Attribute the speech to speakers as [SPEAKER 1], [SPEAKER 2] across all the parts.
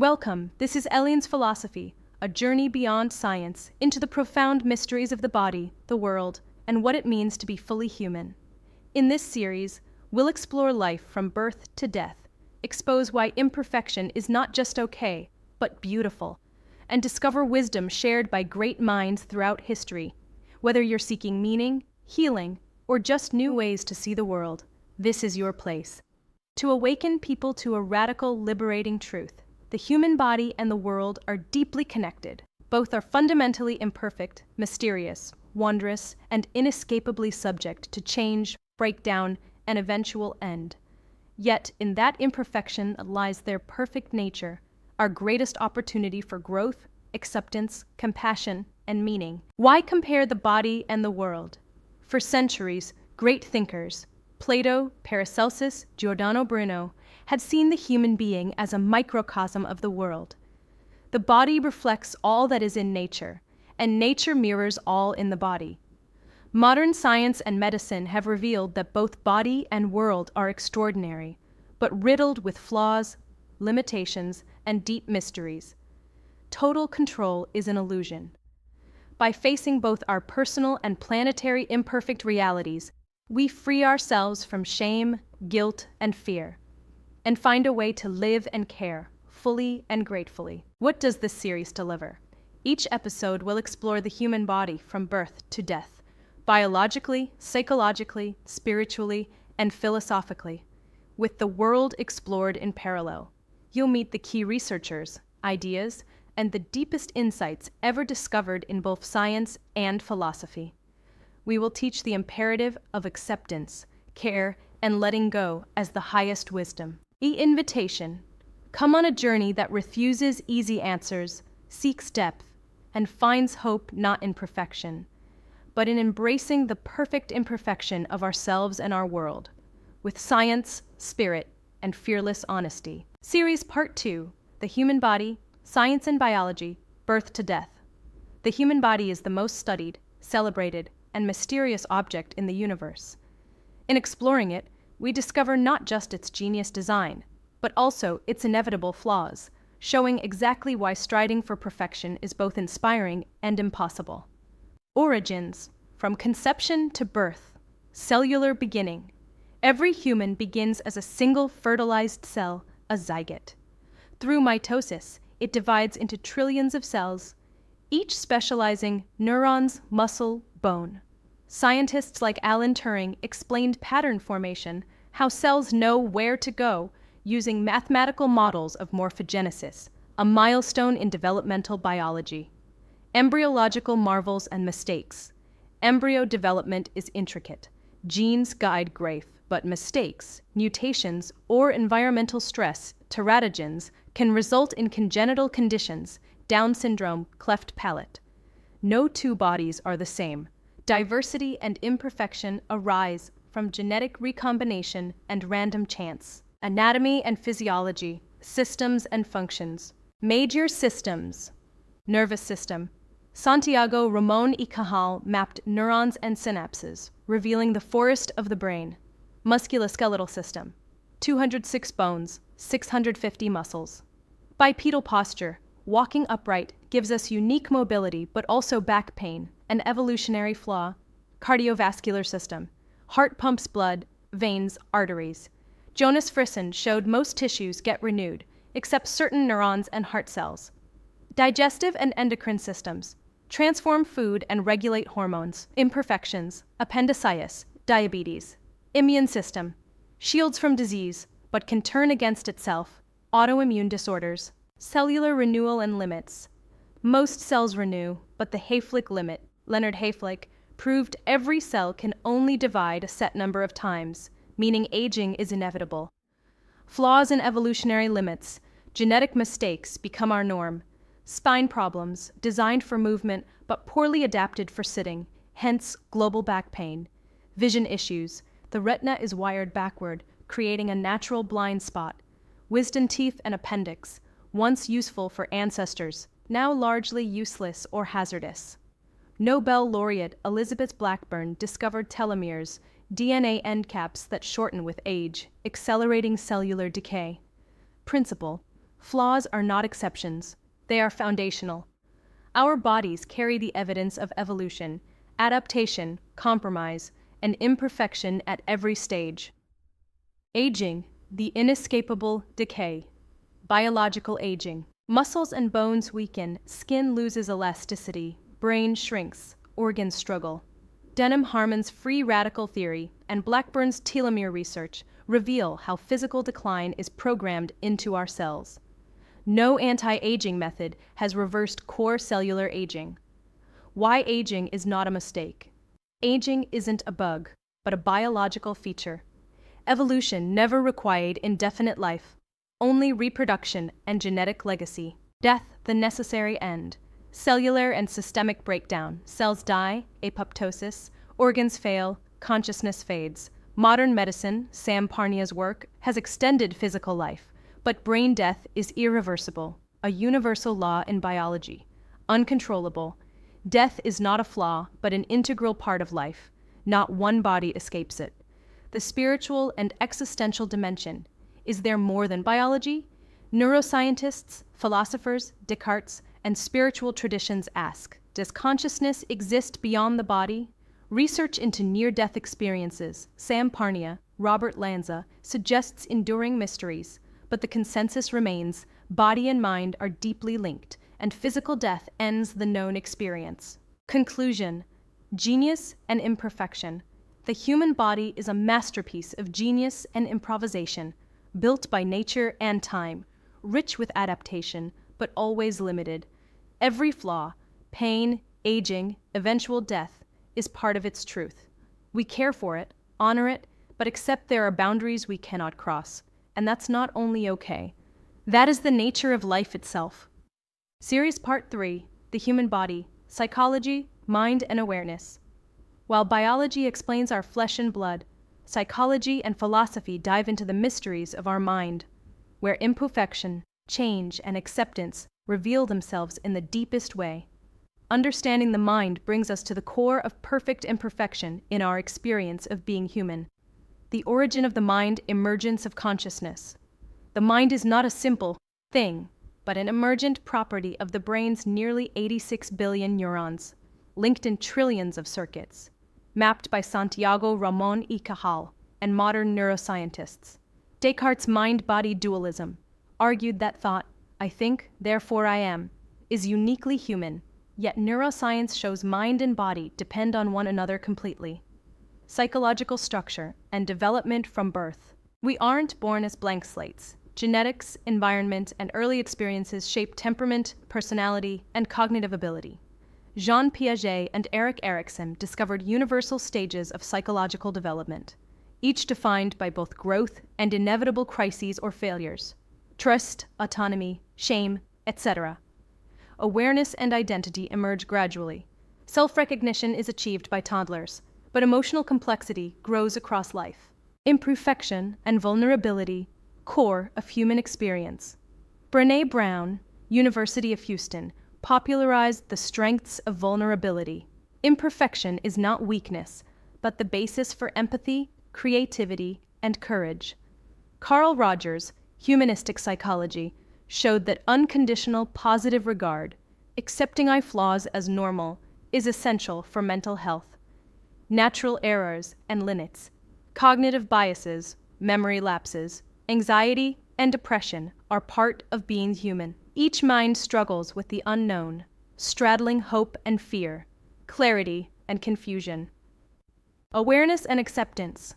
[SPEAKER 1] Welcome, this is Elleen's Philosophy, a journey beyond science into the profound mysteries of the body, the world, and what it means to be fully human. In this series, we'll explore life from birth to death, expose why imperfection is not just okay, but beautiful, and discover wisdom shared by great minds throughout history. Whether you're seeking meaning, healing, or just new ways to see the world, this is your place. To awaken people to a radical, liberating truth, the human body and the world are deeply connected. Both are fundamentally imperfect, mysterious, wondrous, and inescapably subject to change, breakdown, and eventual end. Yet, in that imperfection lies their perfect nature, our greatest opportunity for growth, acceptance, compassion, and meaning. Why compare the body and the world? For centuries, great thinkers, Plato, Paracelsus, Giordano Bruno, had seen the human being as a microcosm of the world. The body reflects all that is in nature, and nature mirrors all in the body. Modern science and medicine have revealed that both body and world are extraordinary, but riddled with flaws, limitations, and deep mysteries. Total control is an illusion. By facing both our personal and planetary imperfect realities, we free ourselves from shame, guilt, and fear, and find a way to live and care, fully and gratefully. What does this series deliver? Each episode will explore the human body from birth to death, biologically, psychologically, spiritually, and philosophically, with the world explored in parallel. You'll meet the key researchers, ideas, and the deepest insights ever discovered in both science and philosophy. We will teach the imperative of acceptance, care, and letting go as the highest wisdom. Invitation. Come on a journey that refuses easy answers, seeks depth, and finds hope not in perfection, but in embracing the perfect imperfection of ourselves and our world, with science, spirit, and fearless honesty. Series Part 2, The Human Body, Science and Biology, Birth to Death. The human body is the most studied, celebrated, and mysterious object in the universe. In exploring it, we discover not just its genius design, but also its inevitable flaws, showing exactly why striding for perfection is both inspiring and impossible. Origins. From conception to birth. Cellular beginning. Every human begins as a single fertilized cell, a zygote. Through mitosis, it divides into trillions of cells, each specializing neurons, muscle, bone. Scientists like Alan Turing explained pattern formation, how cells know where to go, using mathematical models of morphogenesis, a milestone in developmental biology. Embryological marvels and mistakes. Embryo development is intricate. Genes guide growth, but mistakes, mutations, or environmental stress, teratogens, can result in congenital conditions, Down syndrome, cleft palate. No two bodies are the same. Diversity and imperfection arise from genetic recombination and random chance. Anatomy and physiology, systems and functions. Major systems. Nervous system. Santiago Ramon y Cajal mapped neurons and synapses, revealing the forest of the brain. Musculoskeletal system. 206 bones, 650 muscles. Bipedal posture. Walking upright gives us unique mobility but also back pain, an evolutionary flaw. Cardiovascular system. Heart pumps blood, veins, arteries. Jonas Frisson showed most tissues get renewed, except certain neurons and heart cells. Digestive and endocrine systems. Transform food and regulate hormones. Imperfections. Appendicitis, diabetes. Immune system. Shields from disease, but can turn against itself. Autoimmune disorders. Cellular renewal and limits. Most cells renew, but the Hayflick limit, Leonard Hayflick, proved every cell can only divide a set number of times, meaning aging is inevitable. Flaws in evolutionary limits. Genetic mistakes become our norm. Spine problems, designed for movement but poorly adapted for sitting, hence global back pain. Vision issues. The retina is wired backward, creating a natural blind spot. Wisdom teeth and appendix. Once useful for ancestors, now largely useless or hazardous. Nobel laureate Elizabeth Blackburn discovered telomeres, DNA end caps that shorten with age, accelerating cellular decay. Principle. flaws are not exceptions, they are foundational. Our bodies carry the evidence of evolution, adaptation, compromise, and imperfection at every stage. Aging, the inescapable decay. Biological aging. Muscles and bones weaken, skin loses elasticity, brain shrinks, organs struggle. Denham Harmon's free radical theory and Blackburn's telomere research reveal how physical decline is programmed into our cells. No anti-aging method has reversed core cellular aging. Why aging is not a mistake. Aging isn't a bug, but a biological feature. Evolution never required indefinite life, only reproduction and genetic legacy. Death, the necessary end. Cellular and systemic breakdown. Cells die, apoptosis, organs fail, consciousness fades. Modern medicine, Sam Parnia's work, has extended physical life, but brain death is irreversible, a universal law in biology. Uncontrollable. Death is not a flaw, but an integral part of life. Not one body escapes it. The spiritual and existential dimension. Is there more than biology? Neuroscientists, philosophers, Descartes, and spiritual traditions ask, does consciousness exist beyond the body? Research into near-death experiences, Sam Parnia, Robert Lanza, suggests enduring mysteries, but the consensus remains, body and mind are deeply linked, and physical death ends the known experience. Conclusion: genius and imperfection. The human body is a masterpiece of genius and improvisation, built by nature and time, rich with adaptation, but always limited. Every flaw, pain, aging, eventual death, is part of its truth. We care for it, honor it, but accept there are boundaries we cannot cross. And that's not only okay. That is the nature of life itself. Series Part 3, The Human Body, Psychology, Mind and Awareness. While biology explains our flesh and blood, psychology and philosophy dive into the mysteries of our mind, where imperfection, change, and acceptance reveal themselves in the deepest way. Understanding the mind brings us to the core of perfect imperfection in our experience of being human. The origin of the mind, emergence of consciousness. The mind is not a simple thing, but an emergent property of the brain's nearly 86 billion neurons, linked in trillions of circuits, mapped by Santiago Ramón y Cajal and modern neuroscientists. Descartes' mind-body dualism argued that thought, I think, therefore I am, is uniquely human, yet neuroscience shows mind and body depend on one another completely. Psychological structure and development from birth. We aren't born as blank slates. Genetics, environment, and early experiences shape temperament, personality, and cognitive ability. Jean Piaget and Erik Erikson discovered universal stages of psychological development, each defined by both growth and inevitable crises or failures. Trust, autonomy, shame, etc. Awareness and identity emerge gradually. Self-recognition is achieved by toddlers, but emotional complexity grows across life. Imperfection and vulnerability, core of human experience. Brené Brown, University of Houston, popularized the strengths of vulnerability. Imperfection is not weakness, but the basis for empathy, creativity, and courage. Carl Rogers, Humanistic Psychology, showed that unconditional positive regard, accepting our flaws as normal, is essential for mental health. Natural errors and limits, cognitive biases, memory lapses, anxiety, and depression are part of being human. Each mind struggles with the unknown, straddling hope and fear, clarity and confusion. Awareness and acceptance.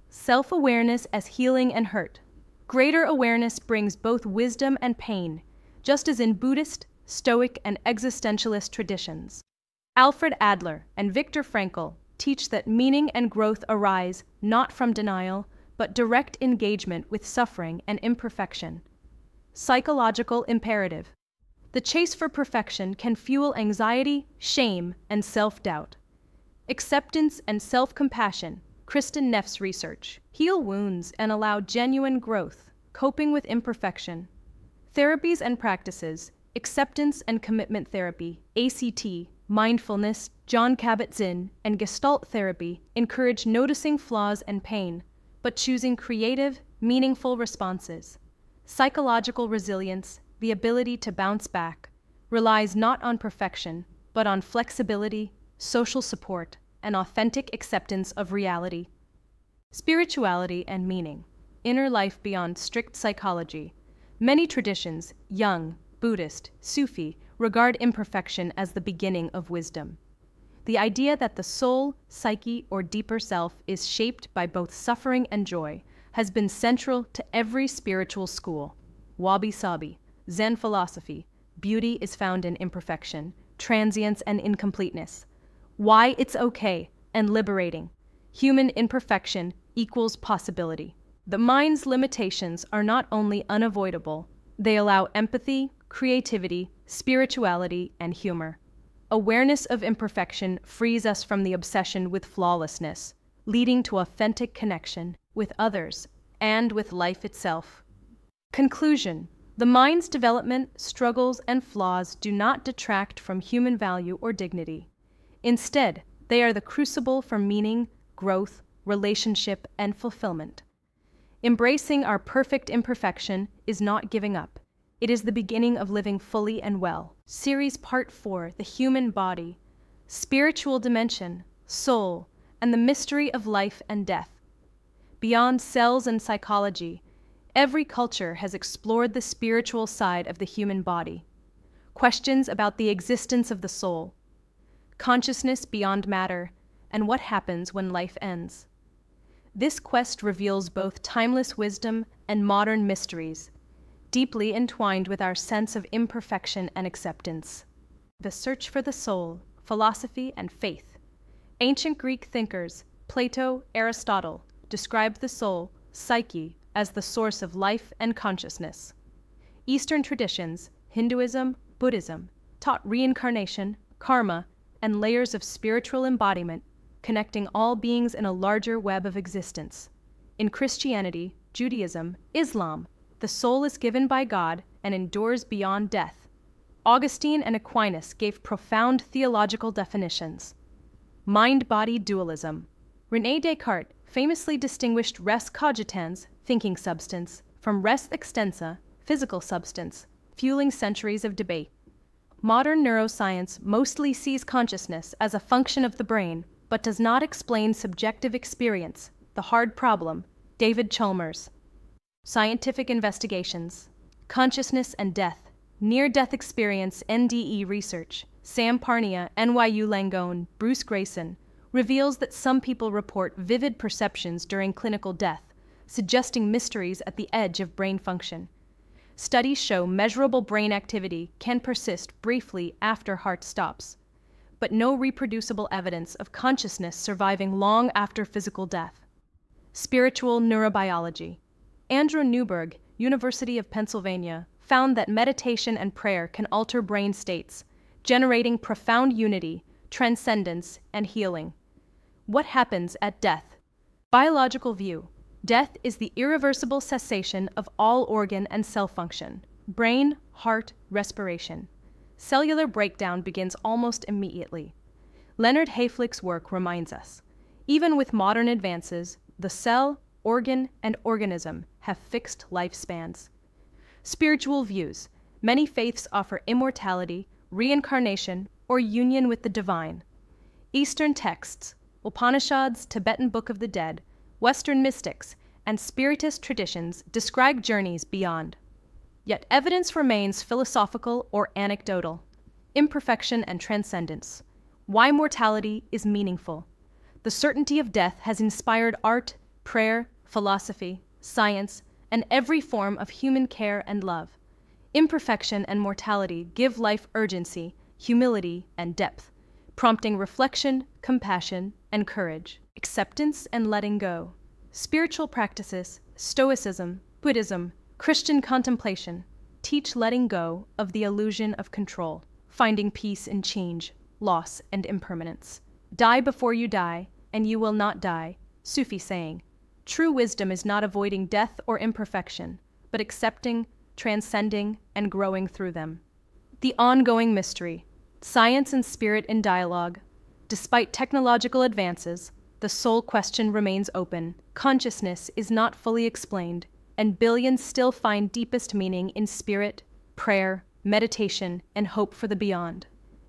[SPEAKER 1] Self-awareness as healing and hurt. Greater awareness brings both wisdom and pain, just as in Buddhist, Stoic, and existentialist traditions. Alfred Adler and Viktor Frankl teach that meaning and growth arise not from denial, but direct engagement with suffering and imperfection. Psychological imperative. The chase for perfection can fuel anxiety, shame, and self-doubt. Acceptance and self-compassion, Kristen Neff's research, heal wounds and allow genuine growth, coping with imperfection. Therapies and practices, acceptance and commitment therapy, ACT, mindfulness, John Kabat-Zinn, and Gestalt therapy encourage noticing flaws and pain, but choosing creative, meaningful responses. Psychological resilience, the ability to bounce back, relies not on perfection, but on flexibility, social support, and authentic acceptance of reality. Spirituality and meaning, inner life beyond strict psychology. Many traditions, Jung, Buddhist, Sufi, regard imperfection as the beginning of wisdom. The idea that the soul, psyche, or deeper self is shaped by both suffering and joy has been central to every spiritual school. Wabi-sabi, Zen philosophy, beauty is found in imperfection, transience and incompleteness. Why it's okay and liberating. Human imperfection equals possibility. The mind's limitations are not only unavoidable, they allow empathy, creativity, spirituality, and humor. Awareness of imperfection frees us from the obsession with flawlessness, leading to authentic connection with others and with life itself. Conclusion: the mind's development, struggles, and flaws do not detract from human value or dignity. Instead, they are the crucible for meaning, growth, relationship, and fulfillment. Embracing our perfect imperfection is not giving up. It is the beginning of living fully and well. Series Part 4, The Human Body, Spiritual Dimension, Soul, and the Mystery of Life and Death. Beyond cells and psychology, every culture has explored the spiritual side of the human body. Questions about the existence of the soul, consciousness beyond matter, and what happens when life ends. This quest reveals both timeless wisdom and modern mysteries, deeply entwined with our sense of imperfection and acceptance. The Search for the Soul, Philosophy and Faith. Ancient Greek thinkers, Plato, Aristotle, described the soul, psyche, as the source of life and consciousness. Eastern traditions, Hinduism, Buddhism, taught reincarnation, karma, and layers of spiritual embodiment, connecting all beings in a larger web of existence. In Christianity, Judaism, Islam, the soul is given by God and endures beyond death. Augustine and Aquinas gave profound theological definitions. Mind-body dualism. René Descartes famously distinguished res cogitans, thinking substance, from res extensa, physical substance, fueling centuries of debate. Modern neuroscience mostly sees consciousness as a function of the brain, but does not explain subjective experience, the hard problem. David Chalmers. Scientific investigations. Consciousness and death. Near-death experience NDE research. Sam Parnia, NYU Langone, Bruce Grayson, reveals that some people report vivid perceptions during clinical death, suggesting mysteries at the edge of brain function. Studies show measurable brain activity can persist briefly after heart stops, but no reproducible evidence of consciousness surviving long after physical death. Spiritual neurobiology. Andrew Newberg, University of Pennsylvania, found that meditation and prayer can alter brain states, generating profound unity, transcendence, and healing. What happens at death? Biological view. Death is the irreversible cessation of all organ and cell function, brain, heart, respiration. Cellular breakdown begins almost immediately. Leonard Hayflick's work reminds us, even with modern advances, the cell, organ, and organism have fixed lifespans. Spiritual views. Many faiths offer immortality, reincarnation, or union with the divine. Eastern texts, Upanishads, Tibetan Book of the Dead, Western mystics, and spiritist traditions describe journeys beyond. Yet evidence remains philosophical or anecdotal. Imperfection and transcendence. Why mortality is meaningful. The certainty of death has inspired art, prayer, philosophy, science, and every form of human care and love. Imperfection and mortality give life urgency, humility, and depth, prompting reflection, compassion, and courage. Acceptance and letting go. Spiritual practices, Stoicism, Buddhism, Christian contemplation, teach letting go of the illusion of control, finding peace in change, loss, and impermanence. Die before you die, and you will not die, Sufi saying. True wisdom is not avoiding death or imperfection, but accepting, transcending, and growing through them. The ongoing mystery. Science and spirit in dialogue. Despite technological advances, the soul question remains open. Consciousness is not fully explained. and billions still find deepest meaning in spirit, prayer, meditation, and hope for the beyond.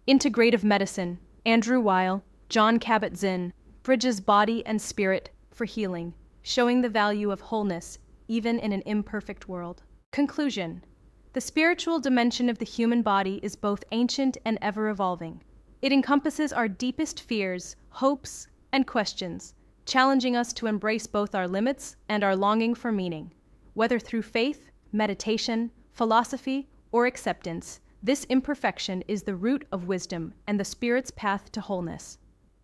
[SPEAKER 1] Integrative medicine, Andrew Weil, John Kabat-Zinn, bridges body and spirit for healing, showing the value of wholeness even in an imperfect world. Conclusion. The spiritual dimension of the human body is both ancient and ever-evolving. It encompasses our deepest fears, hopes, and questions, challenging us to embrace both our limits and our longing for meaning. Whether through faith, meditation, philosophy, or acceptance, this imperfection is the root of wisdom and the spirit's path to wholeness.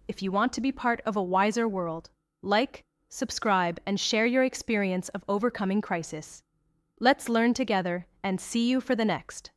[SPEAKER 1] If you want to be part of a wiser world, like, subscribe, and share your experience of overcoming crisis. Let's learn together and see you for the next.